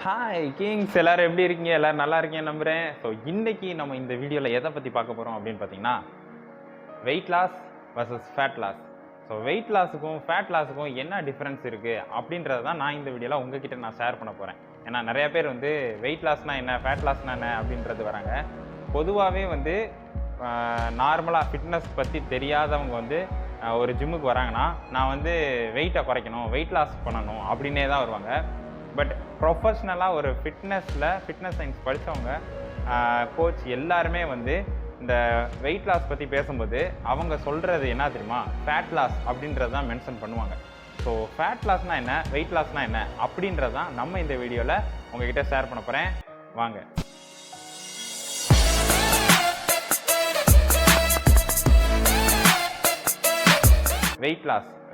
Hi Kings, எல்லாரும் எப்படி இருக்கீங்க? எல்லாரும் நல்லா இருக்கீங்க நம்புறேன். ஸோ இன்னைக்கு நம்ம இந்த வீடியோவில் எதை பற்றி பார்க்க போகிறோம் அப்படின்னு பார்த்தீங்கன்னா, weight loss versus fat loss. So weight லாஸுக்கும் ஃபேட் லாஸுக்கும் என்ன டிஃப்ரென்ஸ் இருக்குது அப்படின்றத தான் நான் இந்த வீடியோவில் உங்ககிட்ட நான் ஷேர் பண்ண போகிறேன். ஏன்னா நிறைய பேர் வந்து வெயிட் லாஸ்னால் என்ன, ஃபேட் லாஸ்னால் என்ன அப்படின்றது வராங்க. பொதுவாகவே வந்து நார்மலாக ஃபிட்னஸ் பற்றி தெரியாதவங்க வந்து ஒரு ஜிம்முக்கு வராங்கன்னா, நான் வந்து வெயிட்டை குறைக்கணும், வெயிட் லாஸ் பண்ணணும் அப்படின்னே தான் வருவாங்க. பட் ப்ரொஃபஷ்னலாக ஒரு ஃபிட்னஸ் சயின்ஸ் படித்தவங்க கோச் எல்லாருமே வந்து இந்த வெயிட் லாஸ் பற்றி பேசும்போது அவங்க சொல்கிறது என்ன தெரியுமா, ஃபேட் லாஸ் அப்படின்றது தான் மென்ஷன் பண்ணுவாங்க. ஸோ ஃபேட் லாஸ்னால் என்ன, வெயிட் லாஸ்னால் என்ன அப்படின்றது தான் நம்ம இந்த வீடியோவில் உங்ககிட்ட ஷேர் பண்ண போகிறேன். வாங்க.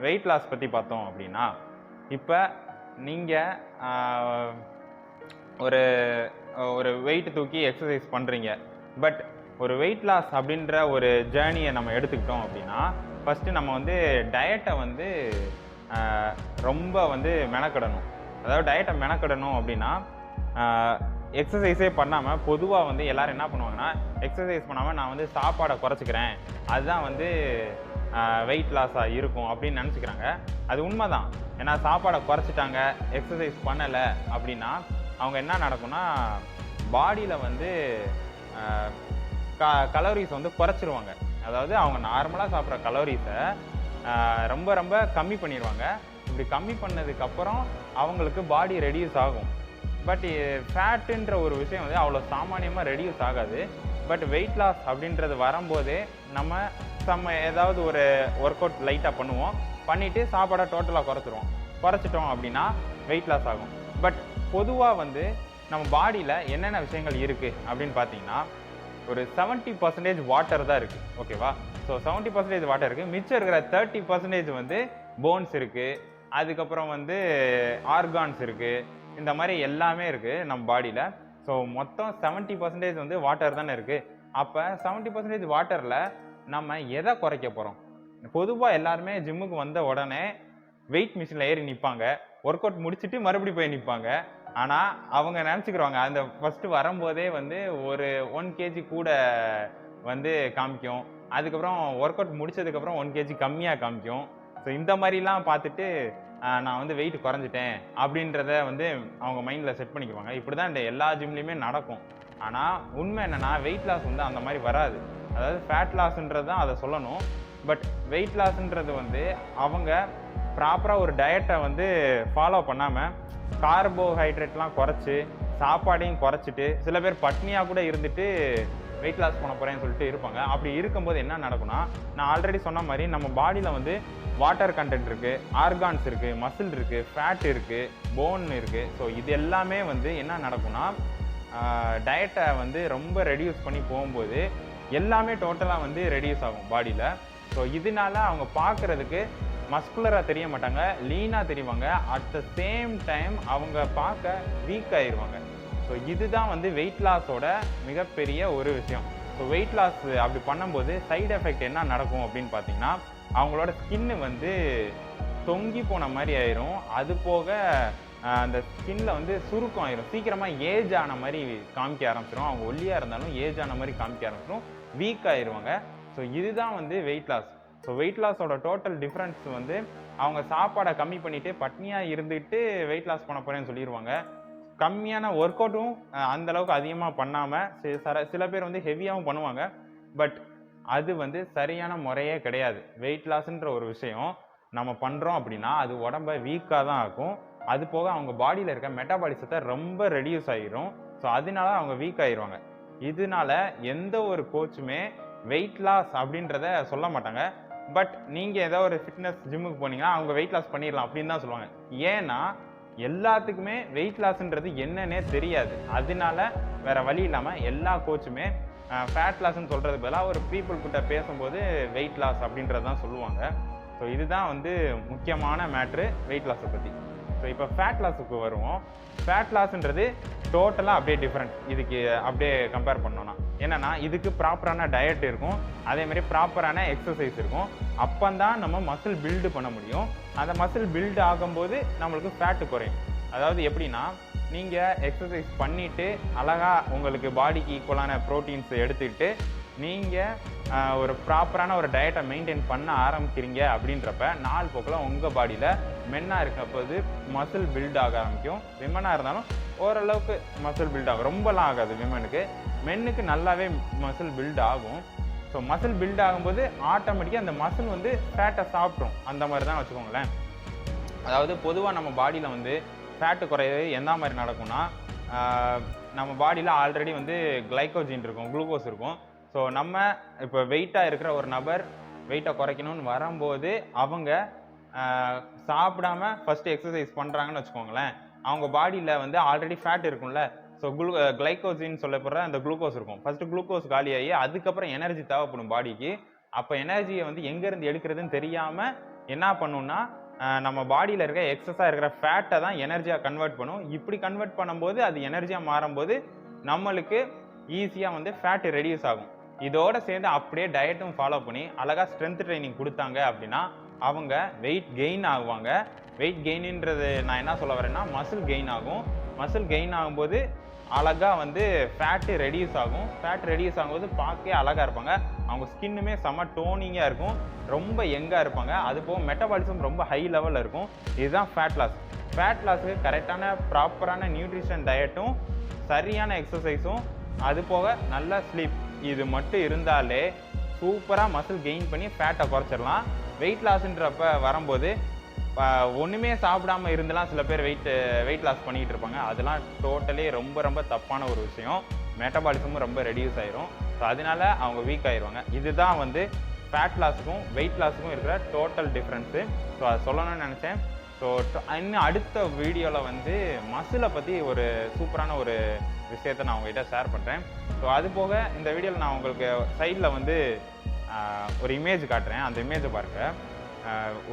வெயிட் லாஸ் பற்றி பார்த்தோம் அப்படின்னா, இப்போ நீங்கள் ஒரு ஒரு வெயிட் தூக்கி எக்ஸசைஸ் பண்ணுறீங்க. பட் ஒரு வெயிட் லாஸ் அப்படின்ற ஒரு ஜேர்னியை நம்ம எடுத்துக்கிட்டோம் அப்படின்னா, ஃபஸ்ட்டு நம்ம வந்து டயட்டை வந்து ரொம்ப வந்து மெனக்கிடணும். அதாவது டயட்டை மெனக்கிடணும் அப்படின்னா, எக்ஸசைஸே பண்ணாமல் பொதுவாக வந்து எல்லோரும் என்ன பண்ணுவாங்கன்னா, எக்ஸசைஸ் பண்ணாமல் நான் வந்து சாப்பாடை குறைச்சிக்கிறேன், அதுதான் வந்து வெயிட் லாஸாக இருக்கும் அப்படின்னு நினச்சிக்கிறாங்க. அது உண்மை தான். ஏன்னா சாப்பாடை குறைச்சிட்டாங்க, எக்ஸசைஸ் பண்ணலை அப்படின்னா அவங்க என்ன நடக்கும்னா, பாடியில் வந்து கலோரிஸ் வந்து குறைச்சிருவாங்க. அதாவது அவங்க நார்மலாக சாப்பிட்ற கலோரிஸை ரொம்ப ரொம்ப கம்மி பண்ணிடுவாங்க. இப்படி கம்மி பண்ணதுக்கப்புறம் அவங்களுக்கு பாடி ரெடியூஸ் ஆகும். பட் ஃபேட்டுன்ற ஒரு விஷயம் வந்து அவ்வளோ சாமானியமாக ரெடியூஸ் ஆகாது. பட் வெயிட் லாஸ் அப்படின்றது வரும்போதே நம்ம ஏதாவது ஒரு ஒர்க் அவுட் லைட்டாக பண்ணுவோம், பண்ணிவிட்டு சாப்பாடை டோட்டலாக குறைச்சிட்டோம் அப்படின்னா வெயிட் லாஸ் ஆகும். பட் பொதுவாக வந்து நம்ம பாடியில் என்னென்ன விஷயங்கள் இருக்குது அப்படின்னு பார்த்தீங்கன்னா, ஒரு 70% வாட்டர் தான் இருக்குது. ஓகேவா? ஸோ 70% வாட்டர் இருக்குது. மிச்சம் இருக்கிற 30% வந்து போன்ஸ் இருக்குது, அதுக்கப்புறம் வந்து ஆர்கான்ஸ் இருக்குது, இந்த மாதிரி எல்லாமே இருக்குது நம்ம பாடியில். ஸோ மொத்தம் 70% வந்து வாட்டர் தானே இருக்குது. அப்போ 70% வாட்டரில் நம்ம எதை குறைக்க போகிறோம்? பொதுவாக எல்லாருமே ஜிம்முக்கு வந்த உடனே வெயிட் மிஷினில் ஏறி நிற்பாங்க, ஒர்க் அவுட் முடிச்சுட்டு மறுபடியும் போய் நிற்பாங்க. ஆனால் அவங்க நினச்சிக்கிறவாங்க, அந்த ஃபஸ்ட்டு வரும்போதே வந்து ஒரு 1 kg கூட வந்து காமிக்கும், அதுக்கப்புறம் ஒர்க் அவுட் முடிச்சதுக்கப்புறம் 1 kg கம்மியாக காமிக்கும். ஸோ இந்த மாதிரிலாம் பார்த்துட்டு நான் வந்து வெயிட் குறைஞ்சிட்டேன் அப்படின்றத வந்து அவங்க மைண்டில் செட் பண்ணிக்குவாங்க. இப்படி தான் இந்த எல்லா ஜிம்லேயுமே நடக்கும். ஆனால் உண்மை என்னென்னா, வெயிட் லாஸ் வந்து அந்த மாதிரி வராது. அதாவது ஃபேட் லாஸ்ன்றது தான் அதை சொல்லணும். பட் வெயிட் லாஸ்ன்றது வந்து அவங்க ப்ராப்பராக ஒரு டயட்டை வந்து ஃபாலோ பண்ணாமல் கார்போஹைட்ரேட்லாம் குறைச்சி சாப்பாடையும் குறைச்சிட்டு, சில பேர் பட்னியாக கூட இருந்துட்டு வெயிட் லாஸ் பண்ண போகிறேன்னு சொல்லிட்டு இருப்பாங்க. அப்படி இருக்கும்போது என்ன நடக்கும்னா, நான் ஆல்ரெடி சொன்ன மாதிரி நம்ம பாடியில் வந்து வாட்டர் கண்டென்ட் இருக்குது, ஆர்கான்ஸ் இருக்குது, மசில் இருக்குது, ஃபேட் இருக்குது, போன் இருக்குது. ஸோ இது எல்லாமே வந்து என்ன நடக்கும்னா, டயட்டை வந்து ரொம்ப ரெடியூஸ் பண்ணி போகும்போது எல்லாமே டோட்டலாக வந்து ரெடியூஸ் ஆகும் பாடியில். ஸோ இதனால அவங்க பார்க்குறதுக்கு மஸ்குலராக தெரிய மாட்டாங்க, லீனாக தெரிவாங்க. அட் த சேம் டைம் அவங்க பார்க்க வீக் ஆயிடுவாங்க. ஸோ இதுதான் வந்து வெயிட் லாஸோட மிகப்பெரிய ஒரு விஷயம். ஸோ வெயிட் லாஸ் அப்படி பண்ணும்போது சைடு எஃபெக்ட் என்ன நடக்கும் அப்படின்னு பார்த்தீங்கன்னா, அவங்களோட ஸ்கின்னு வந்து தொங்கி போன மாதிரி ஆயிரும். அது போக அந்த ஸ்கின்ல வந்து சுருக்கம் ஆயிரும், சீக்கிரமாக ஏஜ் ஆன மாதிரி காமிக்க ஆரம்பிச்சிடும். அவங்க ஒல்லியாக இருந்தாலும் ஏஜ் ஆன மாதிரி காமிக்க ஆரம்பிச்சிடும், வீக் ஆயிடுவாங்க. ஸோ இதுதான் வந்து வெயிட் லாஸ். ஸோ வெயிட் லாஸோட டோட்டல் டிஃப்ரென்ஸ் வந்து அவங்க சாப்பாடை கம்மி பண்ணிவிட்டு பட்னியாக இருந்துட்டு வெயிட் லாஸ் பண்ண போகிறேன்னு சொல்லிடுவாங்க. கம்மியான ஒர்க் அவுட்டும் அந்தளவுக்கு அதிகமாக பண்ணாமல் சில பேர் வந்து ஹெவியாகவும் பண்ணுவாங்க. பட் அது வந்து சரியான முறையே கிடையாது. வெயிட் லாஸ்ன்ற ஒரு விஷயம் நம்ம பண்ணுறோம் அப்படின்னா அது உடம்பை வீக்காக தான் ஆகும். அது போக அவங்க பாடியில் இருக்க மெட்டாபாலிசத்தை ரொம்ப ரெடியூஸ் ஆகிரும். ஸோ அதனால அவங்க வீக் ஆகிடுவாங்க. இதனால எந்த ஒரு கோச்சுமே வெயிட் லாஸ் அப்படின்றத சொல்ல மாட்டாங்க. பட் நீங்கள் ஏதோ ஒரு ஃபிட்னஸ் ஜிம்முக்கு போனீங்கன்னா அவங்க வெயிட் லாஸ் பண்ணிடலாம் அப்படின்னு தான் சொல்லுவாங்க. ஏன்னா எல்லாத்துக்குமே வெயிட் லாஸ்ன்றது என்னன்னே தெரியாது. அதனால வேற வழி இல்லாமல் எல்லா கோச்சுமே ஃபேட் லாஸ்ன்னு சொல்கிறது பதிலாக ஒரு பீப்புள் கிட்ட பேசும்போது வெயிட் லாஸ் அப்படின்றது தான் சொல்லுவாங்க. ஸோ இதுதான் வந்து முக்கியமான மேட்ரு வெயிட் லாஸை பற்றி. ஸோ இப்போ ஃபேட் லாஸுக்கு வருவோம். ஃபேட் லாஸ்ன்றது டோட்டலாக அப்படியே டிஃப்ரெண்ட். இதுக்கு அப்படியே கம்பேர் பண்ணோன்னா என்னென்னா, இதுக்கு ப்ராப்பரான டயட் இருக்கும், அதேமாதிரி ப்ராப்பரான எக்ஸசைஸ் இருக்கும். அப்போ தான் நம்ம மசில் பில்டு பண்ண முடியும். அந்த மசில் பில்டு ஆகும்போது நம்மளுக்கு ஃபேட்டு குறையும். அதாவது எப்படின்னா, நீங்கள் எக்ஸசைஸ் பண்ணிவிட்டு அழகாக உங்களுக்கு பாடிக்கு ஈக்குவலான ப்ரோட்டீன்ஸ் எடுத்துக்கிட்டு நீங்கள் ஒரு ப்ராப்பரான ஒரு டயட்டை மெயின்டைன் பண்ண ஆரம்பிக்கிறீங்க அப்படின்றப்ப நாள் போக்கில் உங்கள் பாடியில் மென்னாக இருக்கப்போது மசில் பில்ட் ஆக ஆரம்பிக்கும். விமனாக இருந்தாலும் ஓரளவுக்கு மசில் பில்ட் ஆகும், ரொம்பலாம் ஆகாது. விமனுக்கு, மென்னுக்கு நல்லாவே மசில் பில்ட் ஆகும். ஸோ மசில் பில்ட் ஆகும்போது ஆட்டோமேட்டிக்காக அந்த மசில் வந்து ஃபேட்டை சாப்பிட்ரும். அந்த மாதிரி தான் வச்சுக்கோங்களேன். அதாவது பொதுவாக நம்ம பாடியில் வந்து ஃபேட்டு குறையிறது எந்த மாதிரி நடக்கும்னா, நம்ம பாடியில் ஆல்ரெடி வந்து கிளைக்கோஜின் இருக்கும், குளுக்கோஸ் இருக்கும். ஸோ நம்ம இப்போ வெயிட்டாக இருக்கிற ஒரு நபர் வெயிட்டை குறைக்கணும்னு வரும்போது அவங்க சாப்பிடாம ஃபஸ்ட்டு எக்ஸசைஸ் பண்ணுறாங்கன்னு வச்சுக்கோங்களேன். அவங்க பாடியில் வந்து ஆல்ரெடி ஃபேட் இருக்கும்ல, ஸோ கிளைக்கோஜின்னு சொல்லப்படுற அந்த குளுக்கோஸ் இருக்கும். ஃபஸ்ட்டு குளுக்கோஸ் காலியாகி அதுக்கப்புறம் எனர்ஜி தேவைப்படும் பாடிக்கு. அப்போ எனர்ஜியை வந்து எங்கேருந்து எடுக்கிறதுன்னு தெரியாமல் என்ன பண்ணுன்னா, நம்ம பாடியில் இருக்க எக்ஸஸாக இருக்கிற ஃபேட்டை தான் எனர்ஜியாக கன்வெர்ட் பண்ணும். இப்படி கன்வெர்ட் பண்ணும்போது அது எனர்ஜியாக மாறும்போது நம்மளுக்கு ஈஸியாக வந்து ஃபேட்டு ரெடியூஸ் ஆகும். இதோடு சேர்ந்து அப்படியே டயட்டும் ஃபாலோ பண்ணி அழகாக ஸ்ட்ரென்த் ட்ரைனிங் கொடுத்தாங்க அப்படின்னா அவங்க வெயிட் கெயின் ஆகுவாங்க. வெயிட் கெயின்ன்றது நான் என்ன சொல்ல வரேன்னா, மசில் கெயின் ஆகும். மசில் கெயின் ஆகும்போது அழகாக வந்து ஃபேட்டு ரெடியூஸ் ஆகும். ஃபேட் ரெடியூஸ் ஆகும்போது பார்க்கவே அழகாக இருப்பாங்க. அவங்க ஸ்கின்னுமே செம்ம டோனிங்காக இருக்கும், ரொம்ப யங்காக இருப்பாங்க. அது போக மெட்டபாலிசம் ரொம்ப ஹை லெவலில் இருக்கும். இதுதான் ஃபேட் லாஸ். ஃபேட் லாஸுக்கு கரெக்டான ப்ராப்பரான நியூட்ரிஷன் டயட்டும் சரியான எக்ஸசைஸும் அது போக நல்ல ஸ்லீப் இது மட்டும் இருந்தாலே சூப்பராக மசில் கெயின் பண்ணி ஃபேட்டை குறைச்சிடலாம். வெயிட் லாஸ்ன்றப்ப வரும்போது ஒன்றுமே சாப்பிடாமல் இருந்தெல்லாம் சில பேர் வெயிட் லாஸ் பண்ணிக்கிட்டு இருப்பாங்க. அதெல்லாம் டோட்டலி ரொம்ப ரொம்ப தப்பான ஒரு விஷயம். மெட்டபாலிசமும் ரொம்ப ரெடியூஸ் ஆயிரும். ஸோ அதனால அவங்க வீக் ஆயிடுவாங்க. இதுதான் வந்து ஃபேட் லாஸுக்கும் வெயிட் லாஸுக்கும் இருக்கிற டோட்டல் டிஃப்ரென்ஸு. ஸோ அதை சொல்லணும்னு நினச்சேன். ஸோ இன்னும் அடுத்த வீடியோவில் வந்து மசிலை பற்றி ஒரு சூப்பரான ஒரு விஷயத்தை நான் உங்கள்கிட்ட ஷேர் பண்ணுறேன். ஸோ அது போக இந்த வீடியோவில் நான் உங்களுக்கு சைடில் வந்து ஒரு இமேஜ் காட்டுறேன். அந்த இமேஜை பாருங்கள்.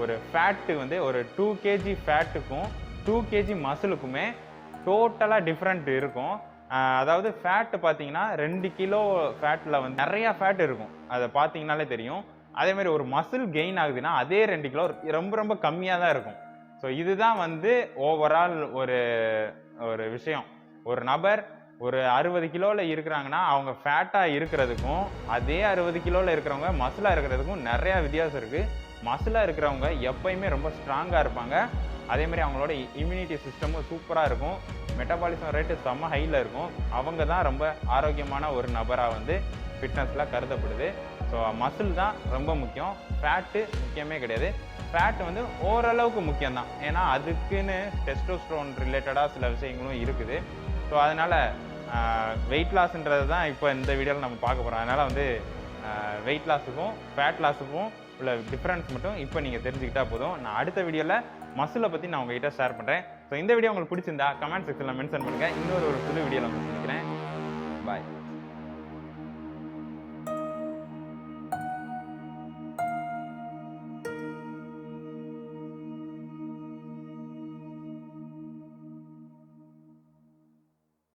ஒரு ஃபேட்டு வந்து ஒரு 2 kg ஃபேட்டுக்கும் 2 kg மசிலுக்குமே டோட்டலாக டிஃப்ரெண்ட் இருக்கும். அதாவது ஃபேட்டு பார்த்தீங்கன்னா 2 கிலோ ஃபேட்டில் வந்து நிறையா ஃபேட் இருக்கும், அதை பார்த்தீங்கனாலே தெரியும். அதேமாதிரி ஒரு மசில் கெயின் ஆகுதுன்னா அதே 2 கிலோ ரொம்ப ரொம்ப கம்மியாக தான் இருக்கும். ஸோ இதுதான் வந்து ஓவரால் ஒரு விஷயம். ஒரு நபர் ஒரு 60 கிலோவில் இருக்கிறாங்கன்னா அவங்க ஃபேட்டாக இருக்கிறதுக்கும் அதே 60 கிலோவில் இருக்கிறவங்க மசிலாக இருக்கிறதுக்கும் நிறையா வித்தியாசம் இருக்குது. மசிலாக இருக்கிறவங்க எப்பயுமே ரொம்ப ஸ்ட்ராங்காக இருப்பாங்க. அதேமாதிரி அவங்களோட இம்யூனிட்டி சிஸ்டமும் சூப்பராக இருக்கும். மெட்டபாலிசம் ரேட்டு செம்ம ஹையில் இருக்கும். அவங்க தான் ரொம்ப ஆரோக்கியமான ஒரு நபராக வந்து ஃபிட்னஸில் கருதப்படுது. ஸோ மசில் தான் ரொம்ப முக்கியம், ஃபேட்டு முக்கியமே கிடையாது. ஃபேட் வந்து ஓரளவுக்கு முக்கியம்தான், ஏன்னா அதுக்குன்னு டெஸ்டோஸ்டரோன் ரிலேட்டடாக சில விஷயங்களும் இருக்குது. ஸோ அதனால் வெயிட் லாஸ்ன்றது தான் இப்போ இந்த வீடியோவில் நம்ம பார்க்க போகிறோம். அதனால் வந்து வெயிட் லாஸுக்கும் ஃபேட் லாஸுக்கும் உள்ள டிஃப்ரென்ஸ் மட்டும் இப்போ நீங்கள் தெரிஞ்சுக்கிட்டால் போதும். நான் அடுத்த வீடியோவில் மசிலை பற்றி நான் உங்கள்கிட்ட ஷேர் பண்ணுறேன். ஸோ இந்த வீடியோ உங்களுக்கு பிடிச்சிருந்தா கமெண்ட் செக்ஷனில் மென்ஷன் பண்ணுங்கள். இன்னொரு புது வீடியோவில் உங்களுக்கு சந்திக்கிறேன். பாய்.